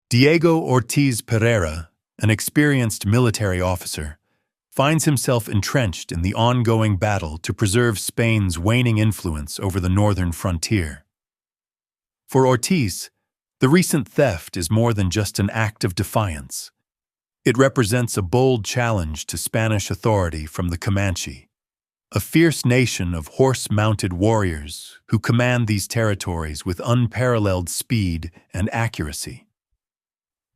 Diego Ortiz Parrilla, an experienced military officer, finds himself entrenched in the ongoing battle to preserve Spain's waning influence over the northern frontier. For Ortiz, the recent theft is more than just an act of defiance. It represents a bold challenge to Spanish authority from the Comanche, a fierce nation of horse-mounted warriors who command these territories with unparalleled speed and accuracy.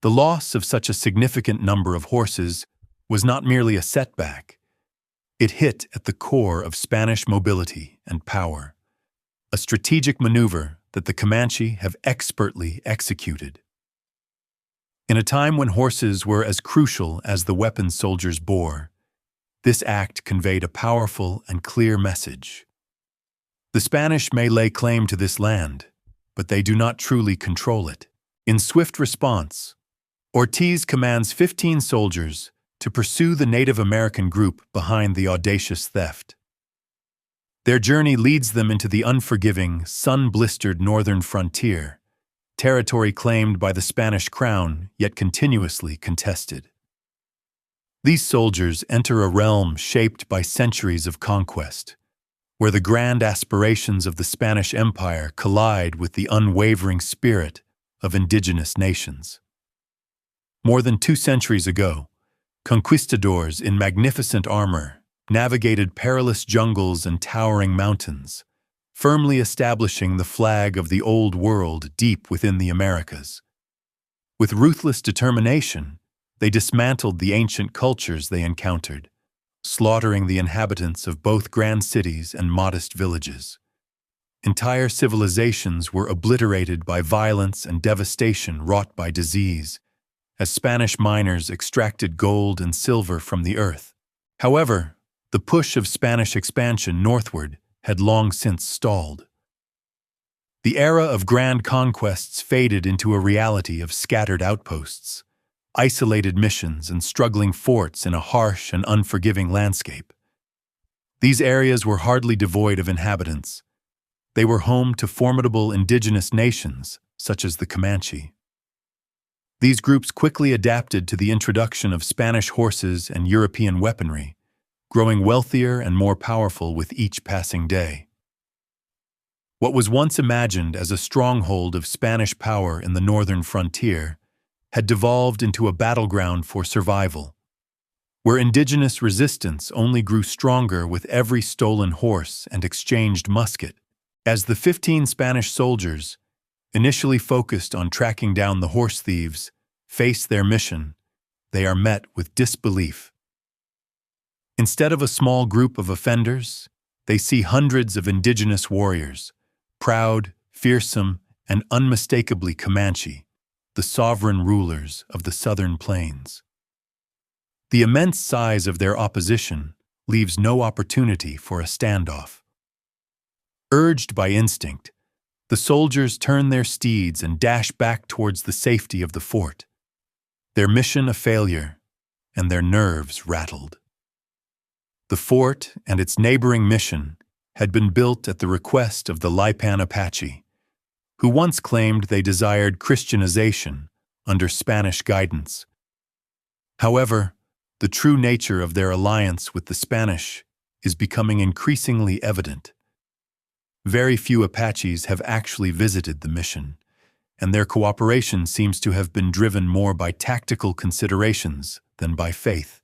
The loss of such a significant number of horses was not merely a setback. It hit at the core of Spanish mobility and power, a strategic maneuver that the Comanche have expertly executed. In a time when horses were as crucial as the weapons soldiers bore, this act conveyed a powerful and clear message. The Spanish may lay claim to this land, but they do not truly control it. In swift response, Ortiz commands 15 soldiers to pursue the Native American group behind the audacious theft. Their journey leads them into the unforgiving, sun-blistered northern frontier, territory claimed by the Spanish crown yet continuously contested. These soldiers enter a realm shaped by centuries of conquest, where the grand aspirations of the Spanish Empire collide with the unwavering spirit of indigenous nations. More than 2 centuries ago, conquistadors in magnificent armor navigated perilous jungles and towering mountains, firmly establishing the flag of the Old World deep within the Americas. With ruthless determination, they dismantled the ancient cultures they encountered, slaughtering the inhabitants of both grand cities and modest villages. Entire civilizations were obliterated by violence and devastation wrought by disease, as Spanish miners extracted gold and silver from the earth. However, the push of Spanish expansion northward had long since stalled. The era of grand conquests faded into a reality of scattered outposts, isolated missions, and struggling forts in a harsh and unforgiving landscape. These areas were hardly devoid of inhabitants. They were home to formidable indigenous nations, such as the Comanche. These groups quickly adapted to the introduction of Spanish horses and European weaponry, growing wealthier and more powerful with each passing day. What was once imagined as a stronghold of Spanish power in the northern frontier had devolved into a battleground for survival, where indigenous resistance only grew stronger with every stolen horse and exchanged musket. As the 15 Spanish soldiers, initially focused on tracking down the horse thieves, face their mission, they are met with disbelief. Instead of a small group of offenders, they see hundreds of indigenous warriors, proud, fearsome, and unmistakably Comanche, the sovereign rulers of the southern plains. The immense size of their opposition leaves no opportunity for a standoff. Urged by instinct, the soldiers turn their steeds and dash back towards the safety of the fort, their mission a failure and their nerves rattled. The fort and its neighboring mission had been built at the request of the Lipan Apache, who once claimed they desired Christianization under Spanish guidance. However, the true nature of their alliance with the Spanish is becoming increasingly evident. Very few Apaches have actually visited the mission, and their cooperation seems to have been driven more by tactical considerations than by faith,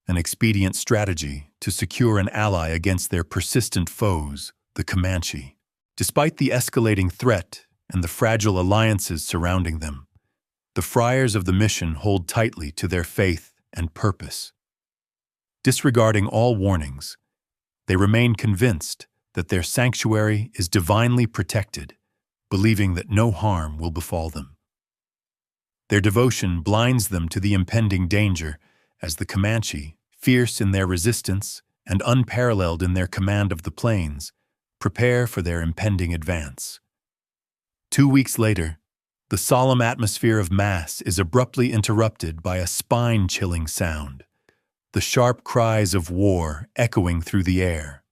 an expedient strategy to secure an ally against their persistent foes, the Comanche. Despite the escalating threat and the fragile alliances surrounding them, the friars of the mission hold tightly to their faith and purpose. Disregarding all warnings, they remain convinced that their sanctuary is divinely protected, believing that no harm will befall them. Their devotion blinds them to the impending danger as the Comanche, fierce in their resistance and unparalleled in their command of the plains, prepare for their impending advance. 2 weeks later, the solemn atmosphere of Mass is abruptly interrupted by a spine-chilling sound, the sharp cries of war echoing through the air.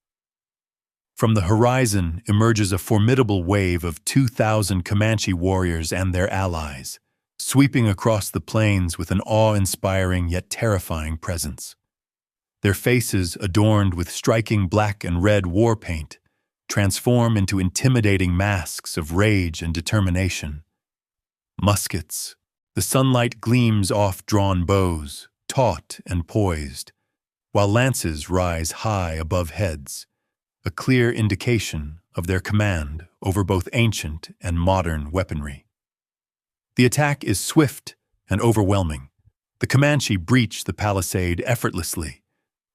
From the horizon emerges a formidable wave of 2,000 Comanche warriors and their allies, sweeping across the plains with an awe-inspiring yet terrifying presence. Their faces, adorned with striking black and red war paint, transform into intimidating masks of rage and determination. Muskets. The sunlight gleams off drawn bows, taut and poised, while lances rise high above heads, a clear indication of their command over both ancient and modern weaponry. The attack is swift and overwhelming. The Comanche breach the palisade effortlessly,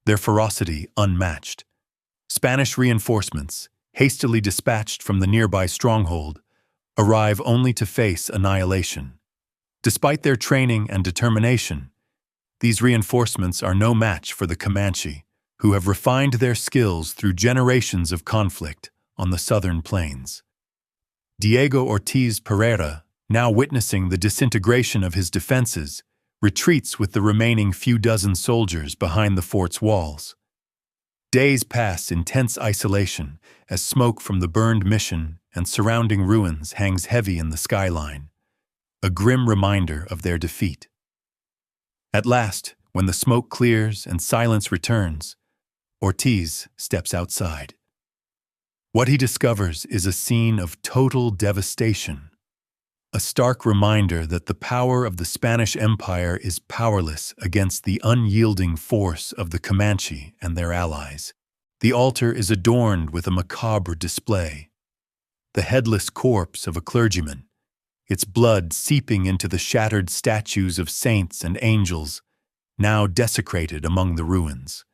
their ferocity unmatched. Spanish reinforcements, hastily dispatched from the nearby stronghold, arrive only to face annihilation. Despite their training and determination, these reinforcements are no match for the Comanche, who have refined their skills through generations of conflict on the southern plains. Diego Ortiz Parrilla, now witnessing the disintegration of his defenses, retreats with the remaining few dozen soldiers behind the fort's walls. Days pass in tense isolation as smoke from the burned mission and surrounding ruins hangs heavy in the skyline, a grim reminder of their defeat. At last, when the smoke clears and silence returns, Ortiz steps outside. What he discovers is a scene of total devastation, a stark reminder that the power of the Spanish Empire is powerless against the unyielding force of the Comanche and their allies. The altar is adorned with a macabre display. The headless corpse of a clergyman, its blood seeping into the shattered statues of saints and angels, now desecrated among the ruins.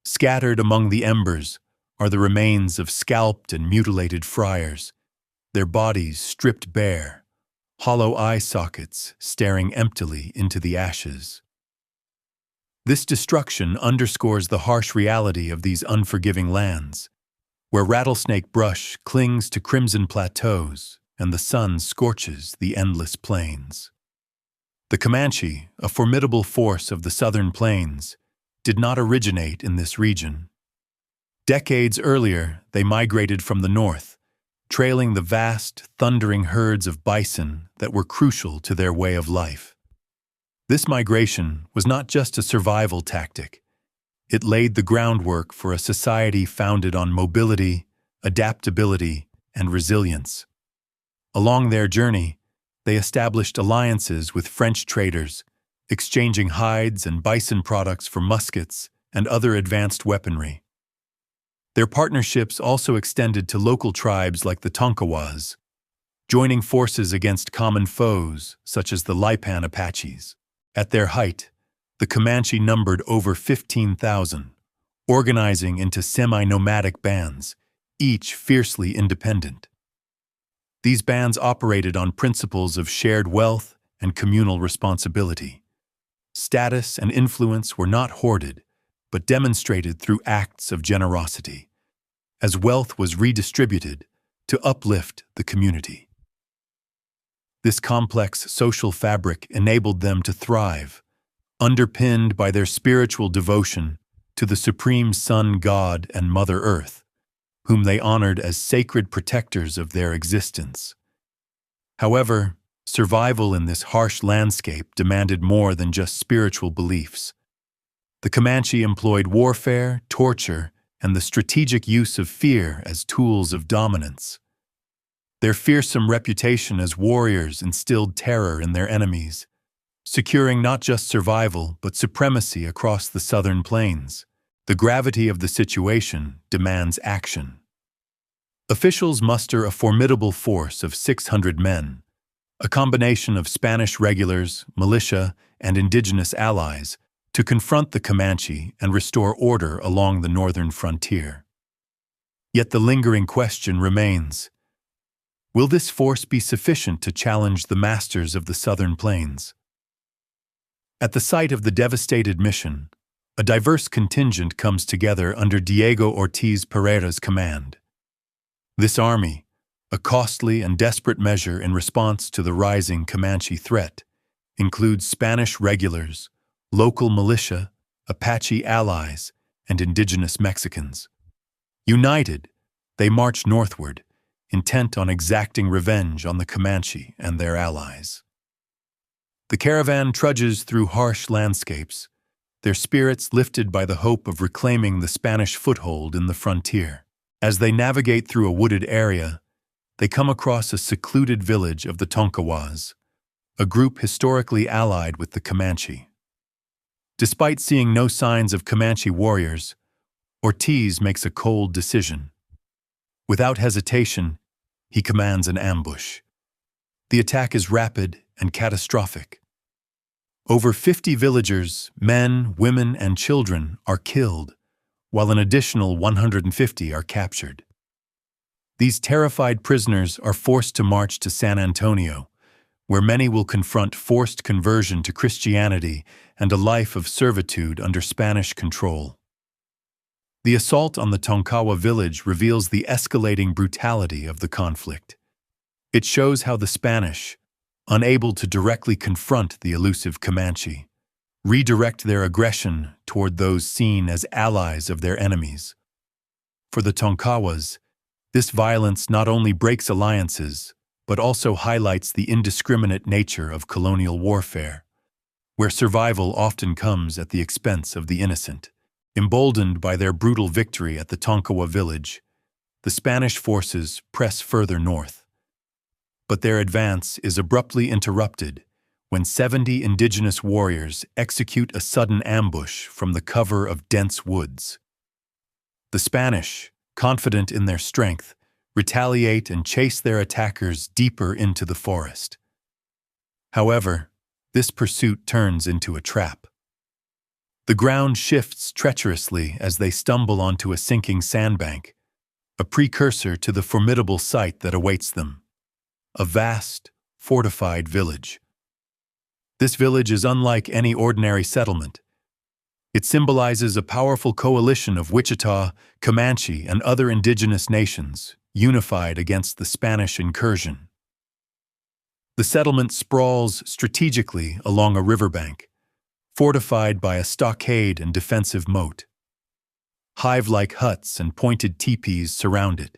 Scattered among the embers are the remains of scalped and mutilated friars, their bodies stripped bare, hollow eye sockets staring emptily into the ashes. This destruction underscores the harsh reality of these unforgiving lands, where rattlesnake brush clings to crimson plateaus and the sun scorches the endless plains. The Comanche, a formidable force of the southern plains, did not originate in this region. Decades earlier, they migrated from the north, trailing the vast, thundering herds of bison that were crucial to their way of life. This migration was not just a survival tactic. It laid the groundwork for a society founded on mobility, adaptability, and resilience. Along their journey, they established alliances with French traders, exchanging hides and bison products for muskets and other advanced weaponry. Their partnerships also extended to local tribes like the Tonkawas, joining forces against common foes such as the Lipan Apaches. At their height, the Comanche numbered over 15,000, organizing into semi-nomadic bands, each fiercely independent. These bands operated on principles of shared wealth and communal responsibility. Status and influence were not hoarded, but demonstrated through acts of generosity, as wealth was redistributed to uplift the community. This complex social fabric enabled them to thrive, underpinned by their spiritual devotion to the supreme sun god and Mother Earth, whom they honored as sacred protectors of their existence. However, survival in this harsh landscape demanded more than just spiritual beliefs. The Comanche employed warfare, torture, and the strategic use of fear as tools of dominance. Their fearsome reputation as warriors instilled terror in their enemies, securing not just survival but supremacy across the southern plains. The gravity of the situation demands action. Officials muster a formidable force of 600 men, a combination of Spanish regulars, militia, and indigenous allies, to confront the Comanche and restore order along the northern frontier. Yet the lingering question remains: will this force be sufficient to challenge the masters of the southern plains? At the site of the devastated mission, a diverse contingent comes together under Diego Ortiz Parrilla's command. This army, a costly and desperate measure in response to the rising Comanche threat, includes Spanish regulars, local militia, Apache allies, and indigenous Mexicans. United, they march northward, intent on exacting revenge on the Comanche and their allies. The caravan trudges through harsh landscapes, their spirits lifted by the hope of reclaiming the Spanish foothold in the frontier. As they navigate through a wooded area, they come across a secluded village of the Tonkawas, a group historically allied with the Comanche. Despite seeing no signs of Comanche warriors, Ortiz makes a cold decision. Without hesitation, he commands an ambush. The attack is rapid and catastrophic. Over 50 villagers, men, women, and children, are killed, while an additional 150 are captured. These terrified prisoners are forced to march to San Antonio, where many will confront forced conversion to Christianity and a life of servitude under Spanish control. The assault on the Tonkawa village reveals the escalating brutality of the conflict. It shows how the Spanish, unable to directly confront the elusive Comanche, redirect their aggression toward those seen as allies of their enemies. For the Tonkawas, this violence not only breaks alliances, but also highlights the indiscriminate nature of colonial warfare, where survival often comes at the expense of the innocent. Emboldened by their brutal victory at the Tonkawa village, the Spanish forces press further north. But their advance is abruptly interrupted when 70 indigenous warriors execute a sudden ambush from the cover of dense woods. The Spanish, confident in their strength, retaliate and chase their attackers deeper into the forest. However, this pursuit turns into a trap. The ground shifts treacherously as they stumble onto a sinking sandbank, a precursor to the formidable sight that awaits them: a vast, fortified village. This village is unlike any ordinary settlement. It symbolizes a powerful coalition of Wichita, Comanche, and other indigenous nations, unified against the Spanish incursion. The settlement sprawls strategically along a riverbank, fortified by a stockade and defensive moat. Hive-like huts and pointed teepees surround it,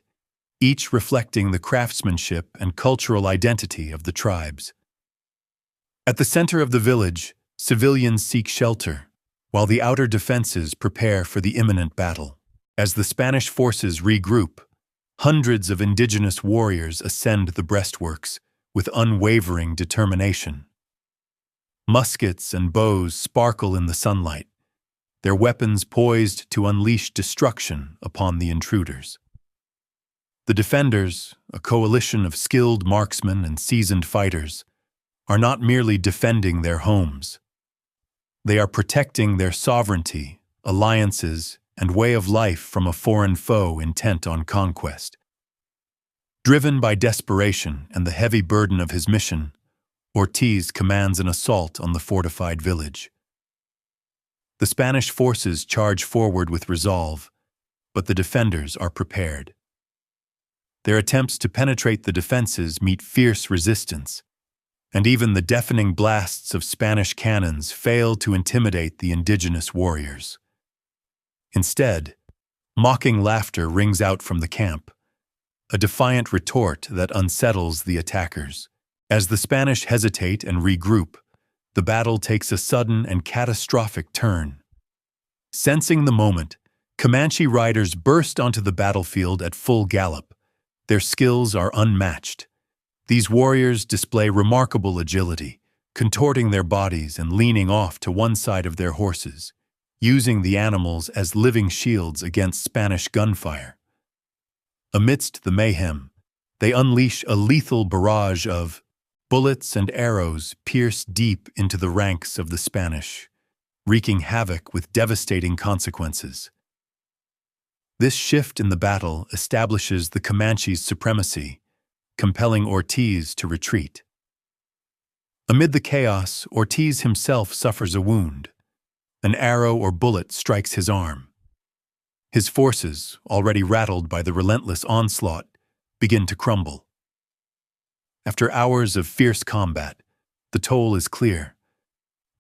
each reflecting the craftsmanship and cultural identity of the tribes. At the center of the village, civilians seek shelter, while the outer defenses prepare for the imminent battle. As the Spanish forces regroup, hundreds of indigenous warriors ascend the breastworks with unwavering determination. Muskets and bows sparkle in the sunlight, their weapons poised to unleash destruction upon the intruders. The defenders, a coalition of skilled marksmen and seasoned fighters, are not merely defending their homes. They are protecting their sovereignty, alliances, and way of life from a foreign foe intent on conquest. Driven by desperation and the heavy burden of his mission, Ortiz commands an assault on the fortified village. The Spanish forces charge forward with resolve, but the defenders are prepared. Their attempts to penetrate the defenses meet fierce resistance, and even the deafening blasts of Spanish cannons fail to intimidate the indigenous warriors. Instead, mocking laughter rings out from the camp, a defiant retort that unsettles the attackers. As the Spanish hesitate and regroup, the battle takes a sudden and catastrophic turn. Sensing the moment, Comanche riders burst onto the battlefield at full gallop. Their skills are unmatched. These warriors display remarkable agility, contorting their bodies and leaning off to one side of their horses, using the animals as living shields against Spanish gunfire. Amidst the mayhem, they unleash a lethal barrage of bullets and arrows pierce deep into the ranks of the Spanish, wreaking havoc with devastating consequences. This shift in the battle establishes the Comanche's supremacy, compelling Ortiz to retreat. Amid the chaos, Ortiz himself suffers a wound. An arrow or bullet strikes his arm. His forces, already rattled by the relentless onslaught, begin to crumble. After hours of fierce combat, the toll is clear.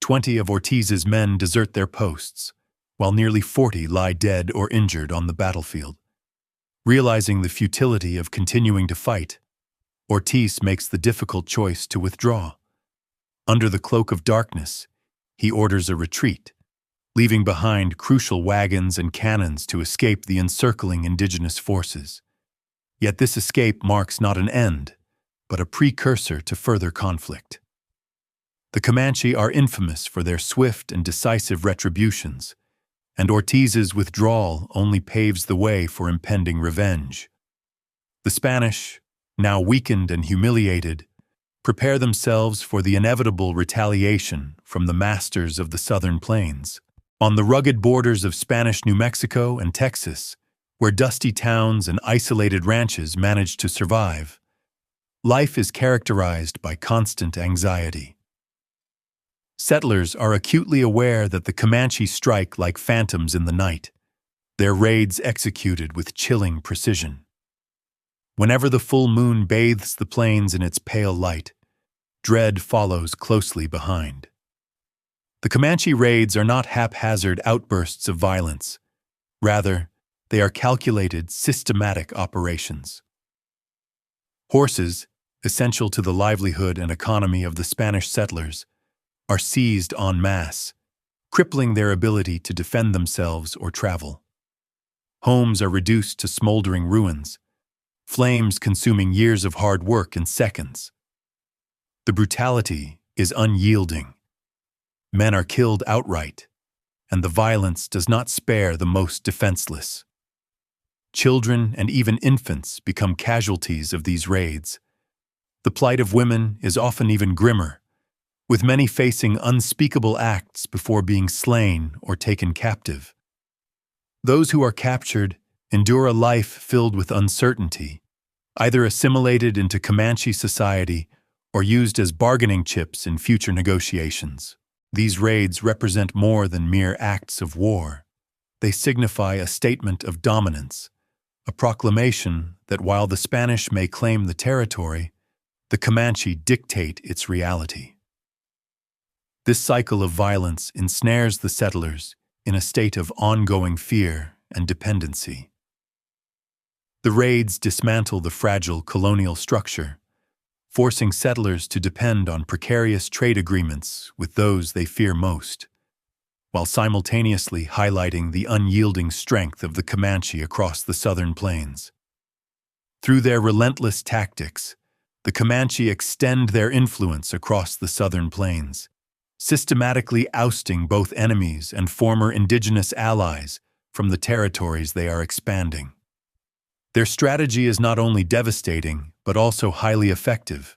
20 of Ortiz's men desert their posts, while nearly 40 lie dead or injured on the battlefield. Realizing the futility of continuing to fight, Ortiz makes the difficult choice to withdraw. Under the cloak of darkness, he orders a retreat, leaving behind crucial wagons and cannons to escape the encircling indigenous forces. Yet this escape marks not an end, but a precursor to further conflict. The Comanche are infamous for their swift and decisive retributions, and Ortiz's withdrawal only paves the way for impending revenge. The Spanish, now weakened and humiliated, prepare themselves for the inevitable retaliation from the masters of the southern plains. On the rugged borders of Spanish New Mexico and Texas, where dusty towns and isolated ranches manage to survive, life is characterized by constant anxiety. Settlers are acutely aware that the Comanche strike like phantoms in the night, their raids executed with chilling precision. Whenever the full moon bathes the plains in its pale light, dread follows closely behind. The Comanche raids are not haphazard outbursts of violence. Rather, they are calculated, systematic operations. Horses, essential to the livelihood and economy of the Spanish settlers, are seized en masse, crippling their ability to defend themselves or travel. Homes are reduced to smoldering ruins, flames consuming years of hard work in seconds. The brutality is unyielding. Men are killed outright, and the violence does not spare the most defenseless. Children and even infants become casualties of these raids. The plight of women is often even grimmer, with many facing unspeakable acts before being slain or taken captive. Those who are captured endure a life filled with uncertainty, either assimilated into Comanche society or used as bargaining chips in future negotiations. These raids represent more than mere acts of war. They signify a statement of dominance, a proclamation that while the Spanish may claim the territory, the Comanche dictate its reality. This cycle of violence ensnares the settlers in a state of ongoing fear and dependency. The raids dismantle the fragile colonial structure, forcing settlers to depend on precarious trade agreements with those they fear most, while simultaneously highlighting the unyielding strength of the Comanche across the southern plains. Through their relentless tactics, the Comanche extend their influence across the southern plains, systematically ousting both enemies and former indigenous allies from the territories they are expanding. Their strategy is not only devastating, but also highly effective.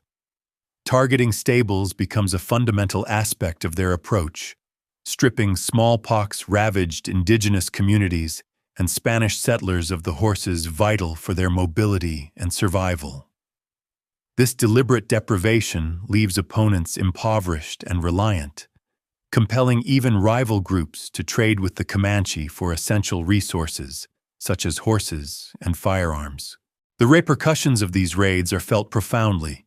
Targeting stables becomes a fundamental aspect of their approach, stripping smallpox-ravaged indigenous communities and Spanish settlers of the horses vital for their mobility and survival. This deliberate deprivation leaves opponents impoverished and reliant, compelling even rival groups to trade with the Comanche for essential resources, such as horses and firearms. The repercussions of these raids are felt profoundly,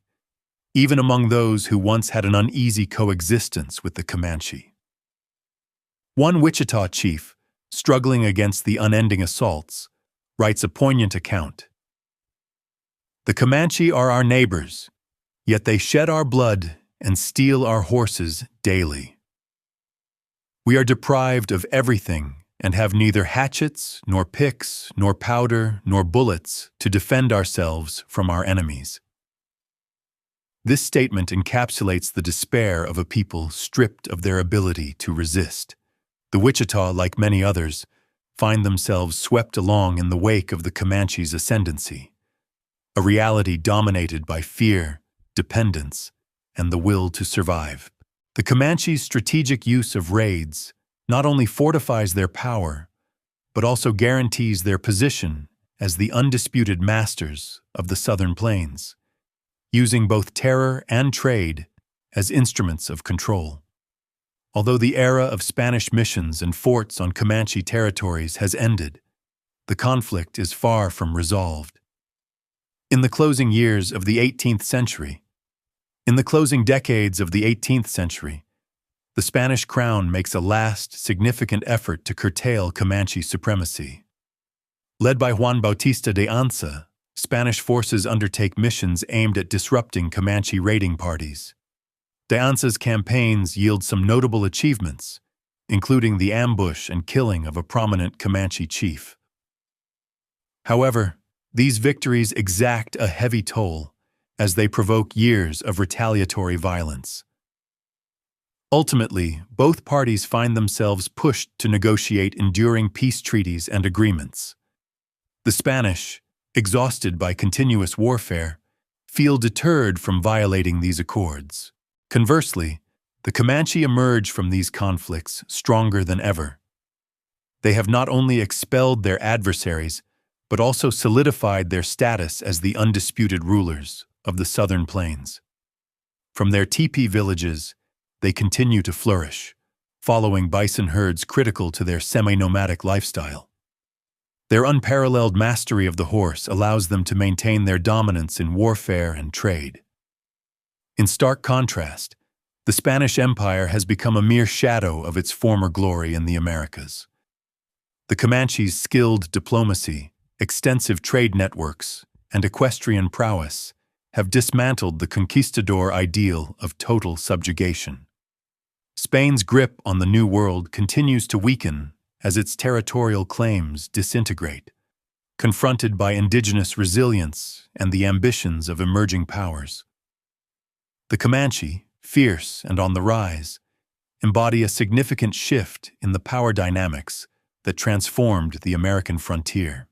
even among those who once had an uneasy coexistence with the Comanche. One Wichita chief, struggling against the unending assaults, writes a poignant account. "The Comanche are our neighbors, yet they shed our blood and steal our horses daily. We are deprived of everything and have neither hatchets, nor picks, nor powder, nor bullets to defend ourselves from our enemies." This statement encapsulates the despair of a people stripped of their ability to resist. The Wichita, like many others, find themselves swept along in the wake of the Comanche's ascendancy, a reality dominated by fear, dependence, and the will to survive. The Comanche's strategic use of raids not only fortifies their power, but also guarantees their position as the undisputed masters of the southern plains, using both terror and trade as instruments of control. Although the era of Spanish missions and forts on Comanche territories has ended, the conflict is far from resolved. In the closing decades of the 18th century, the Spanish crown makes a last, significant effort to curtail Comanche supremacy. Led by Juan Bautista de Anza, Spanish forces undertake missions aimed at disrupting Comanche raiding parties. Defiance's campaigns yield some notable achievements, including the ambush and killing of a prominent Comanche chief. However, these victories exact a heavy toll as they provoke years of retaliatory violence. Ultimately, both parties find themselves pushed to negotiate enduring peace treaties and agreements. The Spanish, exhausted by continuous warfare, feel deterred from violating these accords. Conversely, the Comanche emerge from these conflicts stronger than ever. They have not only expelled their adversaries, but also solidified their status as the undisputed rulers of the southern plains. From their teepee villages, they continue to flourish, following bison herds critical to their semi-nomadic lifestyle. Their unparalleled mastery of the horse allows them to maintain their dominance in warfare and trade. In stark contrast, the Spanish Empire has become a mere shadow of its former glory in the Americas. The Comanche's skilled diplomacy, extensive trade networks, and equestrian prowess have dismantled the conquistador ideal of total subjugation. Spain's grip on the New World continues to weaken as its territorial claims disintegrate, confronted by indigenous resilience and the ambitions of emerging powers. The Comanche, fierce and on the rise, embody a significant shift in the power dynamics that transformed the American frontier.